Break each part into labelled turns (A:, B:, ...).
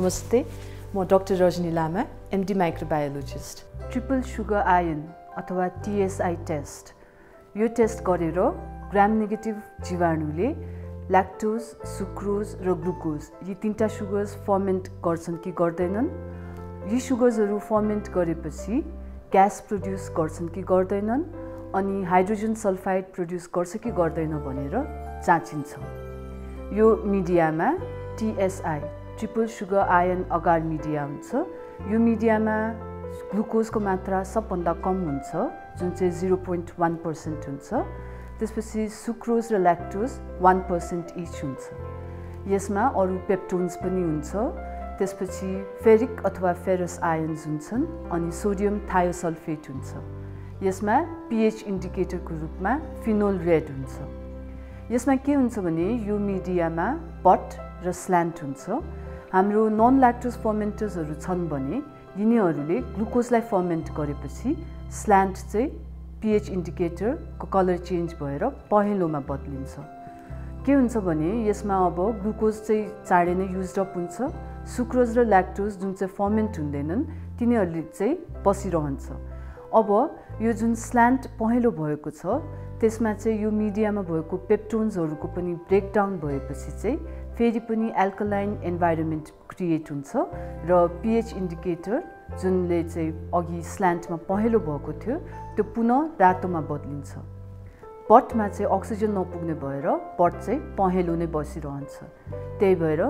A: नमस्ते, म डाक्टर रजनी लामा, MD microbiologist. Triple sugar ion अथवा TSI टेस्ट, यो टेस्ट गरेर ग्राम नेगेटिभ जीवाणुले ल्याक्टोज, सुक्रोज र ग्लुकोज यी तीनटा सुगर्स फर्मेन्ट गर्छन् कि गर्दैनन्, यी सुगर्सहरू फर्मेन्ट गरेपछि ग्यास प्रोड्युस गर्छन् कि गर्दैनन्, अनि हाइड्रोजन सल्फाइड प्रोड्युस गर्छ कि गर्दैन भनेर जाँचिन्छ। यो मिडियामा TSI ट्रिपल सुगर आयन अगार मिडिया हुन्छ। यो मिडियामा ग्लुकोजको मात्रा सबभन्दा कम हुन्छ, जुन चाहिँ 0.1% हुन्छ। त्यसपछि सुक्रोज र ल्याक्टोज 1% इच हुन्छ। यसमा अरू पेप्टोन्स पनि हुन्छ। त्यसपछि फेरिक अथवा फेरस आयन्स हुन्छन्, अनि सोडियम थायोसल्फेट हुन्छ। यसमा pH इन्डिकेटरको रूपमा फिनोल रेड हुन्छ। यसमा के हुन्छ भने यो मिडियामा बट र स्ल्यान्ट हुन्छ। हाम्रो नन ल्याक्टोज फर्मेन्टर्सहरू छन् भने यिनीहरूले ग्लुकोजलाई फर्मेन्ट गरेपछि स्ल्यान्ट चाहिँ pH इन्डिकेटरको कलर चेन्ज भएर पहेँलोमा बदलिन्छ। के हुन्छ भने यसमा अब ग्लुकोज चाहिँ चाँडै नै युज्ड अप हुन्छ, सुक्रोज र ल्याक्टोज जुन चाहिँ फर्मेन्ट हुँदैनन् तिनीहरूले चाहिँ बसिरहन्छ। अब यो जुन स्ल्यान्ट पहेँलो भएको छ त्यसमा चाहिँ यो मिडियामा भएको पेप्टोन्सहरूको पनि ब्रेकडाउन भएपछि चाहिँ फेरि पनि एल्कलाइन इन्भाइरोमेन्ट क्रिएट हुन्छ र pH इन्डिकेटर जुनले चाहिँ अघि स्ल्यान्टमा पहेँलो भएको थियो त्यो पुनः रातोमा बदलिन्छ। बटमा चाहिँ अक्सिजन नपुग्ने भएर बट चाहिँ पहेँलो नै बसिरहन्छ। त्यही भएर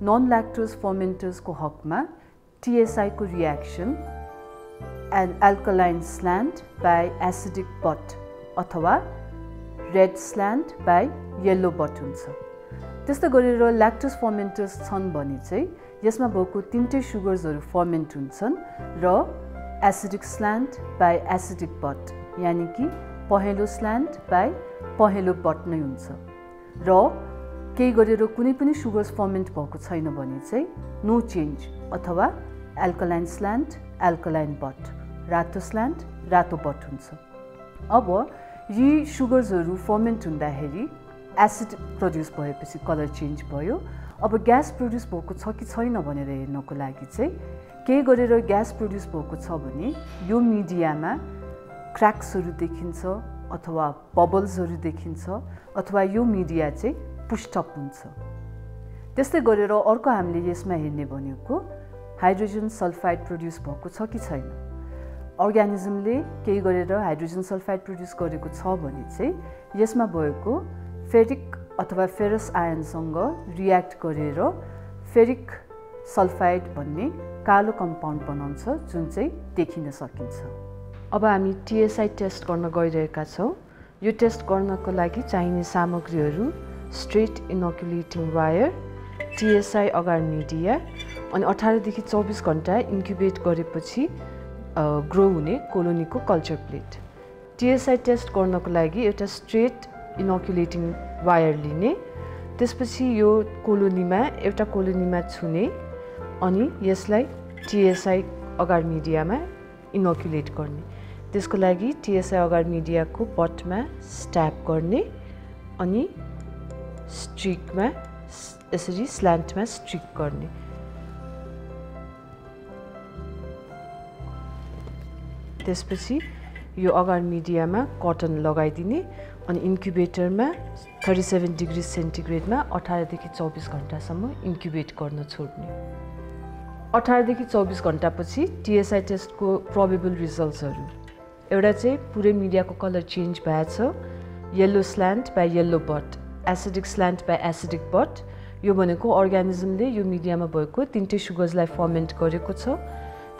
A: नन ल्याक्टोज फर्मेन्टर्सको हकमा TSI को reaction alkaline slant by acidic butt अथवा red slant by yellow butt हुन्छ। त्यस्तो गरेर ल्याक्टोज फर्मेन्टर्स छन् भने चाहिँ यसमा भएको तीनटै सुगर्सहरू फर्मेन्ट हुन्छन् र acidic slant by acidic but, यानि कि पहेँलो स्ल्यान्ट बाई पहेँलो बट नै हुन्छ। र केही गरेर कुनै पनि सुगर्स फर्मेन्ट भएको छैन भने चाहिँ नो चेन्ज अथवा एल्कलाइन स्ल्यान्ट एल्कलाइन बट, रातो स्ल्यान्ट रातो बट हुन्छ। अब यी सुगर्सहरू फर्मेन्ट हुँदाखेरि एसिड प्रोड्युस भएपछि कलर चेन्ज भयो। अब ग्यास प्रोड्युस भएको छ कि छैन भनेर हेर्नको लागि चाहिँ केही गरेर ग्यास प्रोड्युस भएको छ भने यो मिडियामा क्र्याक्सहरू देखिन्छ अथवा बबल्सहरू देखिन्छ अथवा यो मिडिया चाहिँ पुस्टअप हुन्छ। त्यस्तै गरेर अर्को हामीले यसमा हेर्ने भनेको हाइड्रोजन सल्फाइड प्रोड्युस भएको छ कि छैन। अर्ग्यानिजमले केही गरेर हाइड्रोजन सल्फाइड प्रोड्युस गरेको छ भने चाहिँ यसमा भएको फेरिक अथवा फेरस आयनसँग रियाक्ट गरेर फेरिक सल्फाइड भन्ने कालो कम्पाउन्ड बनाउँछ, जुन चाहिँ देखिन सकिन्छ। अब हामी TSI टेस्ट गर्न गइरहेका छौँ। यो टेस्ट गर्नको लागि चाहिने सामग्रीहरू स्ट्रेट इनोकुलेटिङ वायर, TSI अगार मिडिया, अनि 18 देखि 24 घण्टा इन्क्युबेट गरेपछि ग्रो हुने कोलोनीको कल्चर प्लेट। TSI टेस्ट गर्नको लागि एउटा स्ट्रेट इनोकुलेटिङ वायर लिने, त्यसपछि यो कोलोनीमा एउटा कोलोनीमा छुने अनि यसलाई TSI अगार मिडियामा इनोकुलेट गर्ने। त्यसको लागि TSI अगार मिडियाको बटमा स्ट्याप गर्ने अनि स्ट्रिकमा यसरी स्ल्यान्टमा स्ट्रिक गर्ने। त्यसपछि यो अगार मिडियामा कटन लगाइदिने अनि इन्क्युबेटरमा 37 डिग्री सेन्टिग्रेडमा 18 देखि 24 घण्टासम्म इन्क्युबेट गर्न छोड्ने। 18 देखि 24 घण्टापछि TSI टेस्टको प्रोबेबल रिजल्ट्सहरू एउटा चाहिँ पुरै मिडियाको कलर चेन्ज भएछ, yellow slant by yellow butt, acidic slant by acidic butt. यो भनेको अर्ग्यानिजमले यो मिडियामा भएको तीनटै सुगर्सलाई फर्मेन्ट गरेको छ।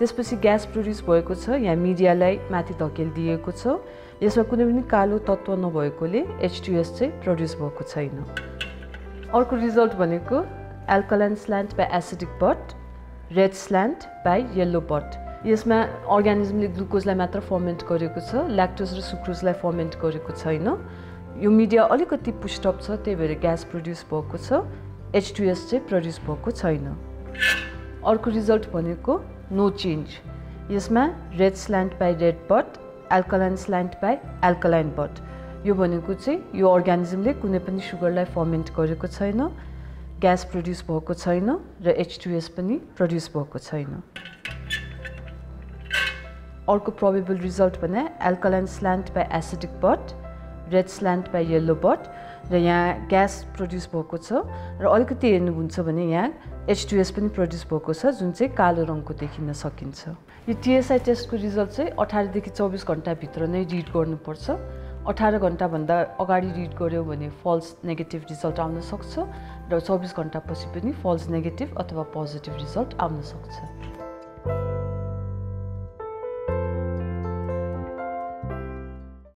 A: त्यसपछि ग्यास प्रोड्युस भएको छ, यहाँ मिडियालाई माथि धकेलिदिएको छ। यसमा कुनै पनि कालो तत्त्व नभएकोले H2S चाहिँ प्रोड्युस भएको छैन। अर्को रिजल्ट भनेको alkaline slant by acidic butt, red slant by yellow butt. यसमा अर्ग्यानिजमले ग्लुकोजलाई मात्र फर्मेन्ट गरेको छ, ल्याक्टोज र सुक्रोजलाई फर्मेन्ट गरेको छैन। यो मिडिया अलिकति पुस्टअप छ, त्यही भएर ग्यास प्रोड्युस भएको छ, H2S चाहिँ प्रोड्युस भएको छैन। अर्को रिजल्ट भनेको नो चेन्ज। यसमा red slant by red butt, alkaline slant by alkaline butt. यो भनेको चाहिँ यो अर्ग्यानिजमले कुनै पनि सुगरलाई फर्मेन्ट गरेको छैन। ग्यास प्रड्युस भएको छैन र H2S पनि प्रड्युस भएको छैन। अर्को प्रोबेबल रिजल्ट भने alkaline slant by acidic butt, red slant by yellow butt र यहाँ ग्यास प्रड्युस भएको छ र अलिकति हेर्नुहुन्छ भने यहाँ H2S पनि प्रड्युस भएको छ जुन चाहिँ कालो रङको देखिन सकिन्छ। यो TSI टेस्टको रिजल्ट चाहिँ 18 देखि 24 घण्टाभित्र नै रिड गर्नुपर्छ। 18 घण्टाभन्दा अगाडि रिड गर्यो भने फल्स नेगेटिभ रिजल्ट आउन सक्छ र 24 घण्टापछि पनि फल्स नेगेटिभ अथवा पोजिटिभ रिजल्ट आउन सक्छ।